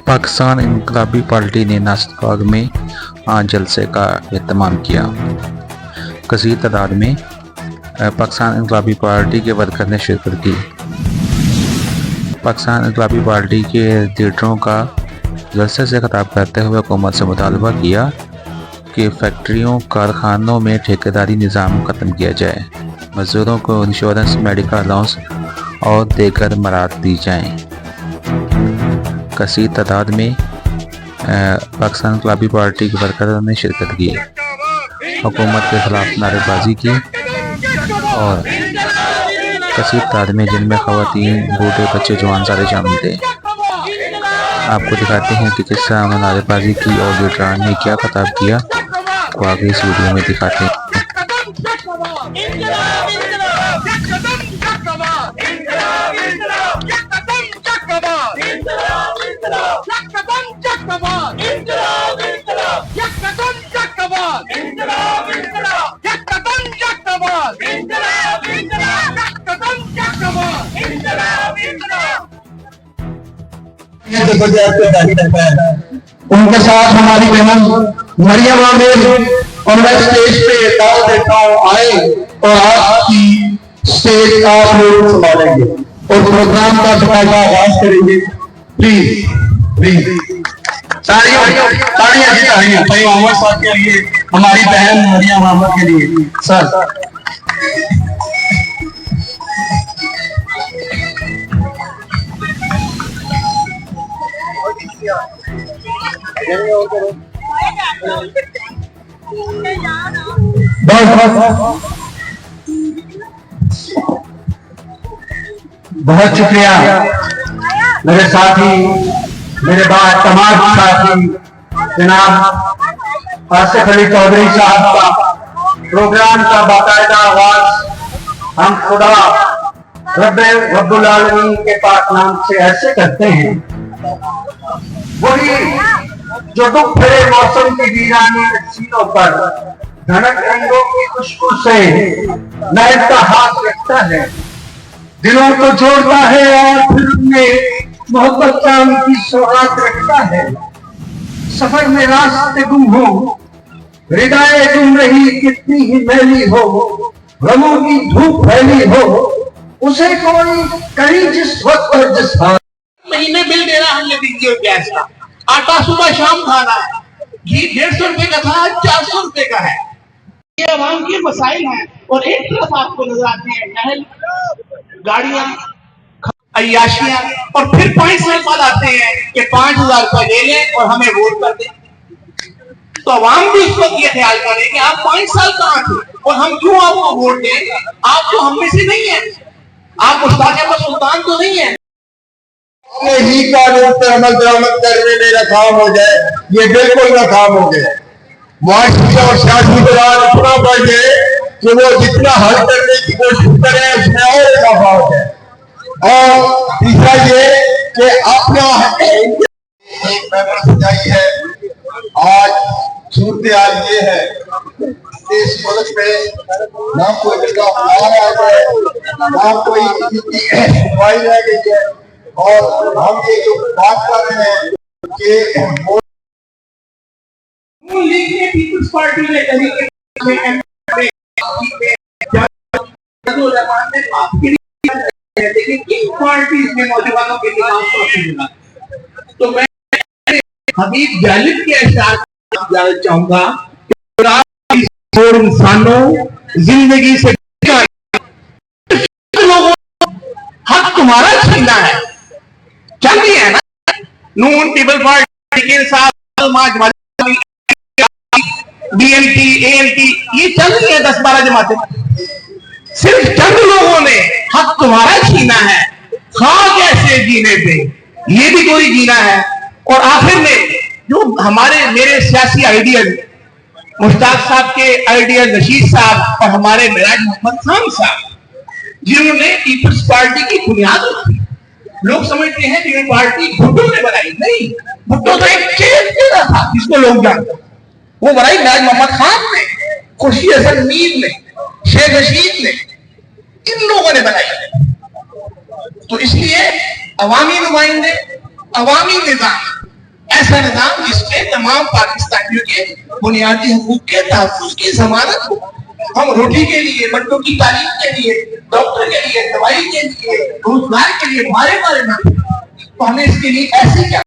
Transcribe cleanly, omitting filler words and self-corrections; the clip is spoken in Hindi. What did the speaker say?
पाकिस्तान इनकलाबी पार्टी ने नासिरबाग में आज जलसे का एहतमाम किया। कसीर तादाद में पाकिस्तान इनकलाबी पार्टी के वर्कर ने शिरकत की। पाकिस्तान इनकलाबी पार्टी के लीडरों का जलसे से खिताब करते हुए हुकूमत से मुतालबा किया कि फैक्ट्रियों कारखानों में ठेकेदारी निज़ाम ख़त्म किया जाए, मज़दूरों को इंश्योरेंस, मेडिकल अलाउंस और दीगर मराद दी जाएँ। कसीर तादाद में पाकिस्तान इनकलाबी पार्टी के वर्करों ने शिरकत की, हुकूमत के खिलाफ नारेबाजी की और कसीर तादाद में जिनमें ख़वातीन, बूढ़े, बच्चे, जवान सारे शामिल थे। आपको दिखाते हैं कि किस तरह नारेबाजी की और लीडरान ने क्या खिताब किया, को आगे इस वीडियो में दिखाते हैं। उनके साथ हमारी बहन मरियम आमिर और मैं स्टेज पे दाव देता हूँ आए और आज की स्टेज आप लोग संभालेंगे और प्रोग्राम का बकायदा आगाज करेंगे। प्लीज प्लीज तालियां जी, तालियां भाई मोहम्मद साहब के लिए, हमारी बहन मरियम आमिर के लिए। सर बहुत शुक्रिया मेरे साथी, मेरे बाद तमाम साथी जनाब आसिफ अली चौधरी साहब का प्रोग्राम का बाकायदा आवाज हम खुदा रब्बुल आलमीन के पाक नाम से ऐसे करते हैं, वही जो दुख भरे मौसम की वीरानी सीनों पर धड़क रंगों की खुशबू से महकता हाथ रखता है, दिलों को जोड़ता है और फिर उनमें मोहब्बत का उनकी सौगात रखता है। सफर में रास्ते गुम हो, हृदय गुम रही कितनी ही मैली हो, गमों की धूप फैली हो, उसे कोई करी जिस वक्त पर जिस महीने बिल देना हमने दीजिए गैस का, आटा सुबह शाम खाना है, घी 150 रुपए का था, 400 रुपए का है। ये आवाम के मसाइल हैं और एक तरफ आपको नजर आते हैं महल, गाड़ियां, अय्याशियां, और फिर 5 साल बाद आते हैं कि 5000 रुपए ले लें और हमें वोट कर दें। तो आवाम भी इस वक्त ये ख्याल करे कि आप 5 साल कहां थे और हम क्यों आपको वोट दें? आप तो हम में से नहीं है, आप मुश्ताक अहमद सुल्तान तो नहीं है। ही कानून पर अमल दरामद करने में नाकाम हो जाए, ये बिल्कुल नाकाम हो गए। मुआशी और सियासी दौरान इतना बढ़ गए कि वो जितना हल करने की कोशिश करें उसमें और इजाफा हो जाए। और तीसरा ये कि अपना एक पेपर सजाई है। आज सूरत हाल ये है इस मुल्क में ना कोई जगह ना कोई दवाई रह गई है, और हम ये जो बात कर रहे हैं कि लीग ने पीपल्स पार्टी ने लेकिन इन पार्टीज में नौजवानों के खिलाफ तो मैं हबीब जालिब के अशआर जानना चाहूंगा कि इंसानों जिंदगी से लोगों हक तुम्हारा छीना है, चल रही है ना नून पीपल पार्टी के साथ बीएनपी, एएनपी, ये चल रही है 10-12 जमातें। सिर्फ चंद लोगों ने हक तुम्हारा छीना है, खा कैसे जीने पे, ये भी कोई जीना है। और आखिर में जो हमारे मेरे सियासी आइडियल मुश्ताक साहब के आइडियल रशीद साहब और हमारे मिराज मोहम्मद खान साहब, जिन्होंने पीपल्स पार्टी की बुनियाद रखी। लोग समझते हैं कि ये पार्टी भुट्टो ने बनाई, नहीं, भुट्टो तो एक चेहरा था जिसको लोग जानते, वो बनाई मिराज मोहम्मद खान ने, खुर्शीद हसन मीर ने, शेख रशीद ने, इन लोगों ने बनाई। तो इसलिए अवामी नुमाइंदे, अवामी निजाम ऐसा निजाम जिसमें तमाम पाकिस्तानियों के बुनियादी हुकूक के तहफ्फुज़ की जमानत हो। हम रोटी के लिए, बच्चों की तालीम के लिए, डॉक्टर के लिए, दवाई के लिए, रोजगार के लिए मारे ना, तो हमें इसके लिए ऐसे क्या